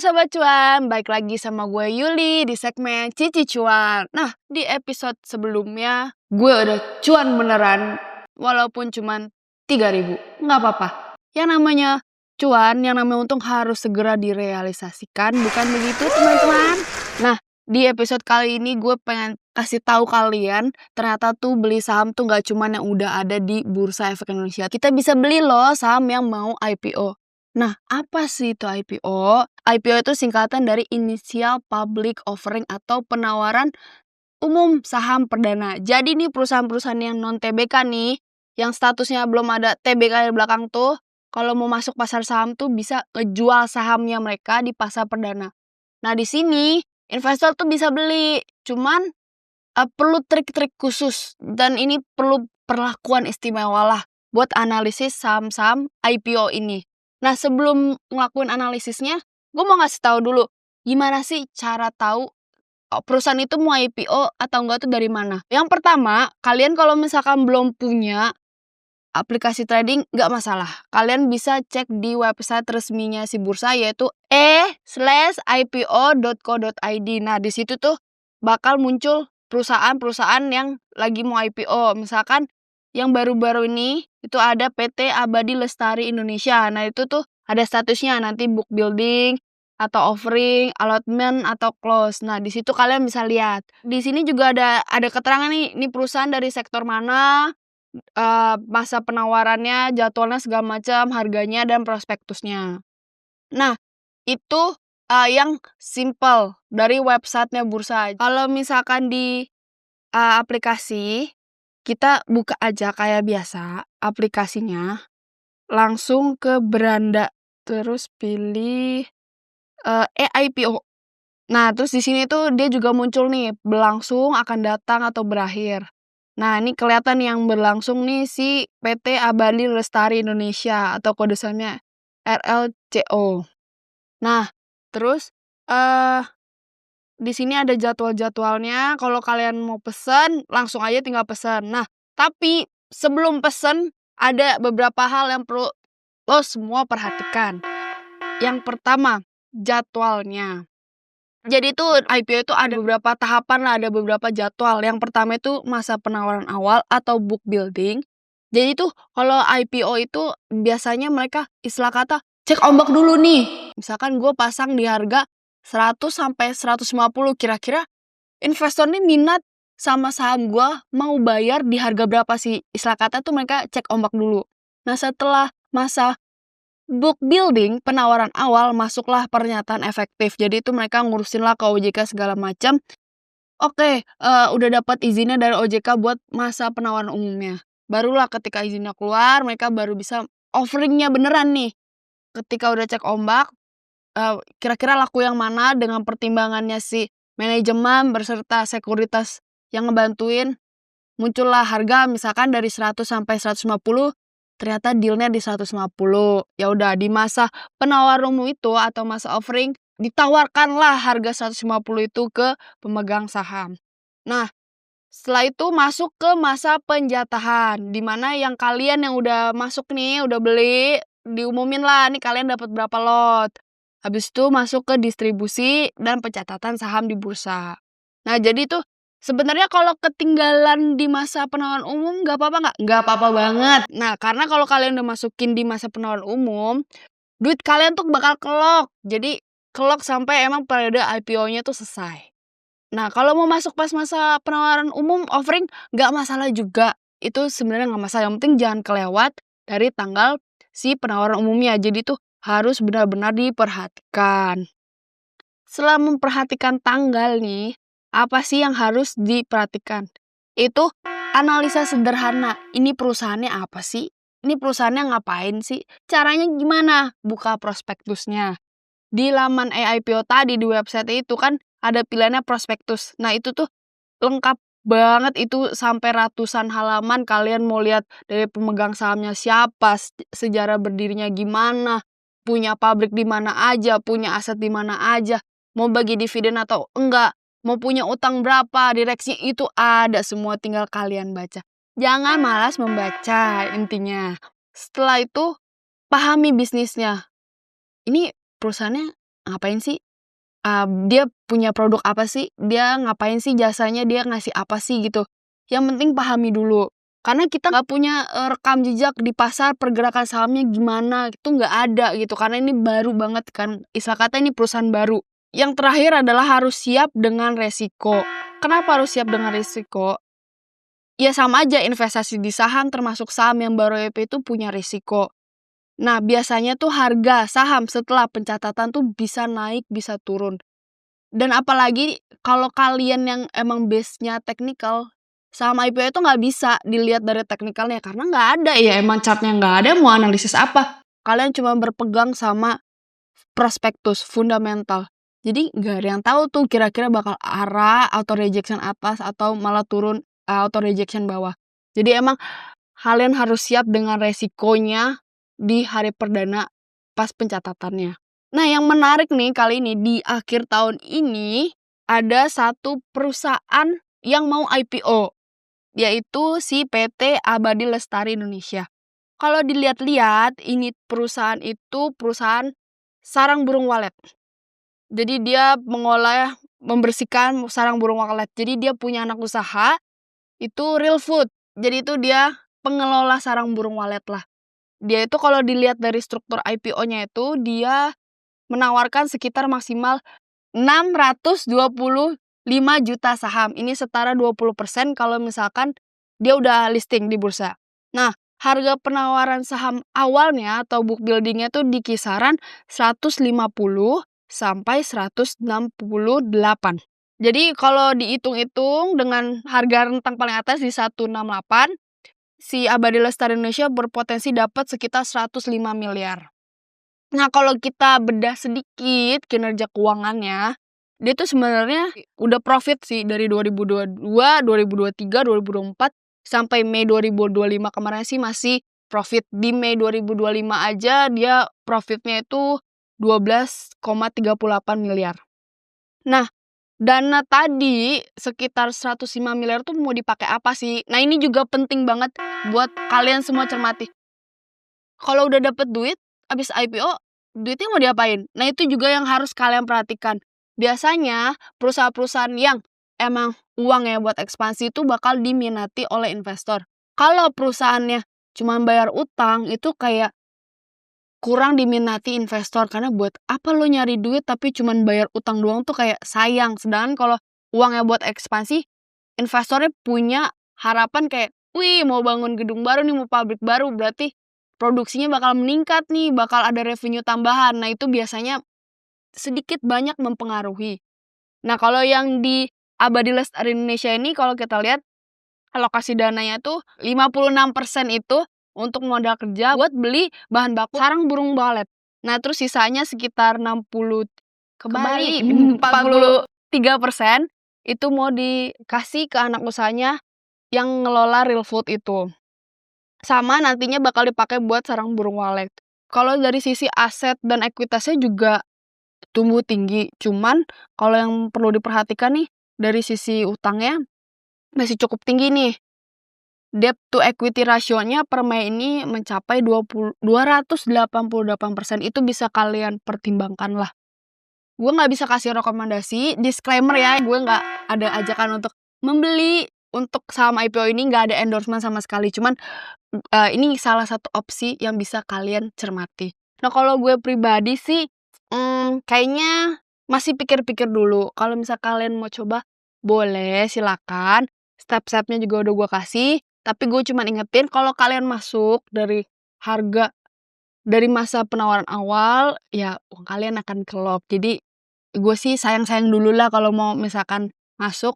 Sobat Cuan, balik lagi sama gue Yuli di segmen Cici Cuan. Nah, di episode sebelumnya gue udah cuan beneran, walaupun cuman 3.000. Nggak apa-apa. Yang namanya cuan, yang namanya untung harus segera direalisasikan, bukan begitu teman-teman? Nah, di episode kali ini gue pengen kasih tahu kalian, ternyata tuh beli saham tuh nggak cuman yang udah ada di Bursa Efek Indonesia. Kita bisa beli loh saham yang mau IPO. Nah, apa sih itu IPO? IPO itu singkatan dari Initial Public Offering atau penawaran umum saham perdana. Jadi nih perusahaan-perusahaan yang non-TBK nih, yang statusnya belum ada TBK di belakang tuh, kalau mau masuk pasar saham tuh bisa ngejual sahamnya mereka di pasar perdana. Nah, di sini investor tuh bisa beli, cuman perlu trik-trik khusus dan ini perlu perlakuan istimewa lah buat analisis saham-saham IPO ini. Nah, sebelum ngelakuin analisisnya, gue mau ngasih tahu dulu gimana sih cara tahu perusahaan itu mau IPO atau enggak tuh dari mana. Yang pertama, kalian kalau misalkan belum punya aplikasi trading nggak masalah. Kalian bisa cek di website resminya si bursa yaitu e/ipo.co.id. Nah, di situ tuh bakal muncul perusahaan-perusahaan yang lagi mau IPO. Misalkan yang baru-baru ini itu ada PT Abadi Lestari Indonesia. Nah, itu tuh ada statusnya nanti book building atau offering, allotment atau close. Nah, di situ kalian bisa lihat. Di sini juga ada keterangan nih, ini perusahaan dari sektor mana, masa penawarannya, jadwalnya segala macam, harganya dan prospektusnya. Nah, itu yang simple dari websitenya bursa. Kalau misalkan di aplikasi, kita buka aja kayak biasa aplikasinya, langsung ke beranda, terus pilih e-IPO. Nah, terus di sini tuh dia juga muncul nih, berlangsung, akan datang atau berakhir. Nah, ini kelihatan yang berlangsung nih si PT Abadi Lestari Indonesia atau kode sahamnya RLCO. Nah, terus di sini ada jadwal-jadwalnya. Kalau kalian mau pesen, langsung aja tinggal pesen. Nah, tapi sebelum pesen ada beberapa hal yang perlu lo semua perhatikan. Yang pertama, jadwalnya. Jadi itu IPO itu ada beberapa tahapan lah, ada beberapa jadwal. Yang pertama itu masa penawaran awal atau book building. Jadi tuh kalau IPO itu biasanya mereka istilah kata cek ombak dulu nih. Misalkan gue pasang di harga 100 sampai 150, kira-kira investor nih minat sama saham gue mau bayar di harga berapa sih? Istilah kata tuh mereka cek ombak dulu. Nah, setelah masa book building, penawaran awal, masuklah pernyataan efektif. Jadi itu mereka ngurusin lah ke OJK segala macam. Oke, udah dapat izinnya dari OJK buat masa penawaran umumnya. Barulah ketika izinnya keluar, mereka baru bisa offeringnya beneran nih. Ketika udah cek ombak, kira-kira laku yang mana dengan pertimbangannya si manajemen berserta sekuritas yang ngebantuin, muncullah harga misalkan dari 100 sampai 150, ternyata dealnya di 150. Ya udah di masa penawaran umum itu atau masa offering ditawarkanlah harga 150 itu ke pemegang saham. Nah, setelah itu masuk ke masa penjatahan, di mana yang kalian yang udah masuk nih, udah beli, diumumin lah nih kalian dapat berapa lot. Habis itu masuk ke distribusi dan pencatatan saham di bursa. Nah, jadi tuh sebenarnya kalau ketinggalan di masa penawaran umum nggak apa-apa nggak? Nggak apa-apa banget. Nah, karena kalau kalian udah masukin di masa penawaran umum, duit kalian tuh bakal kelok. Jadi kelok sampai emang periode IPO-nya tuh selesai. Nah, kalau mau masuk pas masa penawaran umum offering nggak masalah juga. Itu sebenarnya nggak masalah. Yang penting jangan kelewat dari tanggal si penawaran umumnya. Jadi tuh harus benar-benar diperhatikan. Setelah memperhatikan tanggal nih, apa sih yang harus diperhatikan? Itu analisa sederhana. Ini perusahaannya apa sih? Ini perusahaannya ngapain sih? Caranya gimana? Buka prospektusnya. Di laman e-IPO tadi di website itu kan ada pilihannya prospektus. Nah, itu tuh lengkap banget, itu sampai ratusan halaman. Kalian mau lihat dari pemegang sahamnya siapa, sejarah berdirinya gimana, punya pabrik di mana aja, punya aset di mana aja, mau bagi dividen atau enggak, mau punya utang berapa, direksi itu ada semua, tinggal kalian baca. Jangan malas membaca intinya. Setelah itu pahami bisnisnya. Ini perusahaannya ngapain sih, dia punya produk apa sih, dia ngapain sih jasanya, dia ngasih apa sih gitu. Yang penting pahami dulu. Karena kita nggak punya rekam jejak di pasar pergerakan sahamnya gimana, itu nggak ada gitu. Karena ini baru banget kan, istilah kata ini perusahaan baru. Yang terakhir adalah harus siap dengan resiko. Kenapa harus siap dengan resiko? Ya sama aja investasi di saham termasuk saham yang baru IPO itu punya risiko. Nah, biasanya tuh harga saham setelah pencatatan tuh bisa naik, bisa turun. Dan apalagi kalau kalian yang emang base-nya teknikal, saham IPO itu nggak bisa dilihat dari teknikalnya karena nggak ada ya, emang chartnya nggak ada, mau analisis apa? Kalian cuma berpegang sama prospektus, fundamental. Jadi nggak ada yang tahu tuh kira-kira bakal arah atau rejection atas atau malah turun atau rejection bawah. Jadi emang kalian harus siap dengan resikonya di hari perdana pas pencatatannya. Nah, yang menarik nih kali ini di akhir tahun ini ada satu perusahaan yang mau IPO, yaitu si PT Abadi Lestari Indonesia. Kalau dilihat-lihat, ini perusahaan itu perusahaan sarang burung walet. Jadi dia membersihkan sarang burung walet. Jadi dia punya anak usaha, itu Real Food. Jadi itu dia pengelola sarang burung walet lah. Dia itu kalau dilihat dari struktur IPO-nya itu, dia menawarkan sekitar maksimal 625 juta saham. Ini setara 20% kalau misalkan dia udah listing di bursa. Nah, harga penawaran saham awalnya atau book building-nya tuh di kisaran 150 sampai 168. Jadi kalau dihitung-hitung dengan harga rentang paling atas di 168, si Abadi Lestari Indonesia berpotensi dapat sekitar 105 miliar. Nah, kalau kita bedah sedikit kinerja keuangannya, dia tuh sebenarnya udah profit sih dari 2022, 2023, 2024 sampai Mei 2025 kemarin sih masih profit. Di Mei 2025 aja dia profitnya itu 12,38 miliar. Nah, dana tadi sekitar 105 miliar tuh mau dipakai apa sih? Nah, ini juga penting banget buat kalian semua cermati. Kalau udah dapet duit abis IPO, duitnya mau diapain? Nah, itu juga yang harus kalian perhatikan. Biasanya perusahaan-perusahaan yang emang uangnya buat ekspansi itu bakal diminati oleh investor. Kalau perusahaannya cuma bayar utang, itu kayak kurang diminati investor. Karena buat apa lo nyari duit tapi cuma bayar utang doang tuh kayak sayang. Sedangkan kalau uangnya buat ekspansi, investornya punya harapan kayak, wih mau bangun gedung baru nih, mau pabrik baru, berarti produksinya bakal meningkat nih, bakal ada revenue tambahan. Nah, itu biasanya sedikit banyak mempengaruhi. Nah, kalau yang di Abadi Lestari Indonesia ini kalau kita lihat alokasi dananya tuh 56% itu untuk modal kerja buat beli bahan baku sarang burung walet. Nah, terus sisanya sekitar 43% itu mau dikasih ke anak usahanya yang ngelola Real Food itu. Sama nantinya bakal dipakai buat sarang burung walet. Kalau dari sisi aset dan ekuitasnya juga tumbuh tinggi. Cuman kalau yang perlu diperhatikan nih dari sisi utangnya masih cukup tinggi nih. Debt to equity ratio-nya per Mei ini mencapai 288%. Itu bisa kalian pertimbangkan lah. Gue nggak bisa kasih rekomendasi, disclaimer ya, gue nggak ada ajakan untuk membeli untuk saham IPO ini, nggak ada endorsement sama sekali. Cuman ini salah satu opsi yang bisa kalian cermati. Nah, kalau gue pribadi sih kayaknya masih pikir-pikir dulu. Kalau misal kalian mau coba, boleh silakan. Step-stepnya juga udah gue kasih. Tapi gue cuma ingetin kalau kalian masuk dari harga dari masa penawaran awal, ya kalian akan kelop. Jadi gue sih sayang-sayang dulu lah kalau mau misalkan masuk,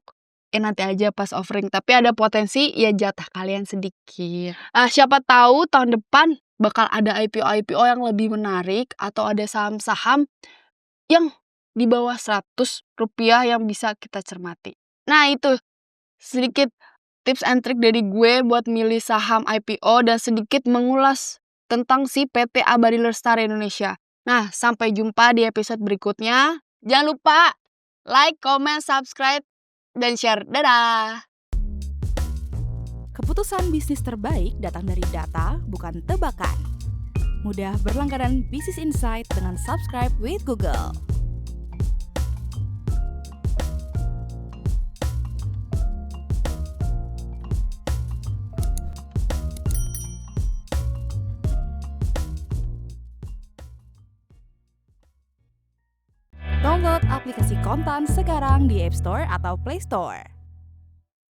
nanti aja pas offering. Tapi ada potensi ya jatah kalian sedikit. Siapa tahu tahun depan bakal ada IPO yang lebih menarik atau ada saham-saham yang di bawah 100 rupiah yang bisa kita cermati. Nah, itu sedikit tips and trick dari gue buat milih saham IPO dan sedikit mengulas tentang si PT Abadi Lestari Indonesia. Nah, sampai jumpa di episode berikutnya. Jangan lupa like, comment, subscribe, dan share. Dadah! Keputusan bisnis terbaik datang dari data, bukan tebakan. Mudah berlangganan Business Insight dengan subscribe with Google. Download aplikasi Kontan sekarang di App Store atau Play Store.